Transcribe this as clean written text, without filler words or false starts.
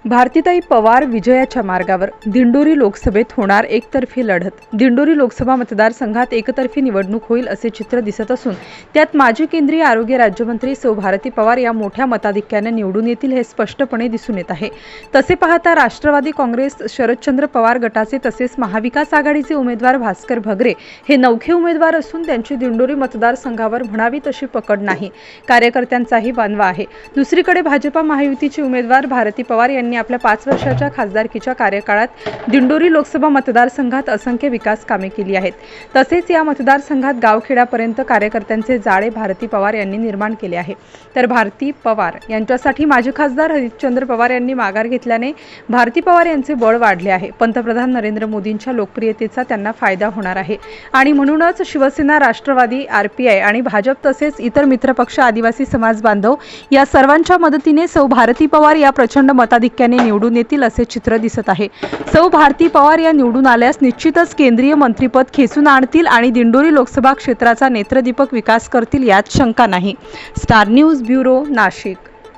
भारतीताई पवार विजयाच्या मार्गावर. दिंडोरी लोकसभेत होणार एकतर्फी लढत. दिंडोरी लोकसभा मतदारसंघात एकतर्फी निवडणूक होईल असे चित्र दिसत असून त्यात माजी केंद्रीय आरोग्य राज्यमंत्री सौ भारती पवार या मोठ्या मताधिक्याने निवडून येतील हे स्पष्टपणे दिसून येत आहे. तसे पाहता राष्ट्रवादी काँग्रेस शरदचंद्र पवार गटाचे तसेच महाविकास आघाडीचे उमेदवार भास्कर भगरे हे नवखे उमेदवार असून त्यांची दिंडोरी मतदारसंघावर म्हणावी तशी पकड नाही. कार्यकर्त्यांचाही बांधवा आहे. दुसरीकडे भाजपा महायुतीचे उमेदवार भारती पवार यांनी आपल्या 5 वर्षाच्या खासदारकीच्या कार्यकाळात दिंडोरी लोकसभा मतदारसंघात असंख्य विकास कामे केली आहेत. तसेच या मतदारसंघात गावखेड्यापर्यंत कार्यकर्त्यांचे जाळे भारती पवार यांनी निर्माण केले आहे. तर भारती पवार यांच्यासाठी माजी खासदार हरिश्चंद्र पवार यांनी माघार घेतल्याने भारती पवार यांचे बळ वाढले आहे. पंतप्रधान नरेंद्र मोदींच्या लोकप्रियतेचा त्यांना फायदा होणार आहे आणि म्हणूनच शिवसेना, राष्ट्रवादी, आरपीआय आणि भाजप तसेच इतर मित्रपक्ष, आदिवासी समाज बांधव या सर्वांच्या मदतीने सौ भारती पवार या प्रचंड मताधिक्याने निवडून येतील असे चित्र दिसत आहे. सौ भारती पवार या निवडून आल्यास निश्चितच केंद्रीय मंत्रिपद खेचून आणतील आणि दिंडोरी लोकसभा क्षेत्राचा नेत्रदीपक विकास करतील यात शंका नाही. Star news bureau, Nashik.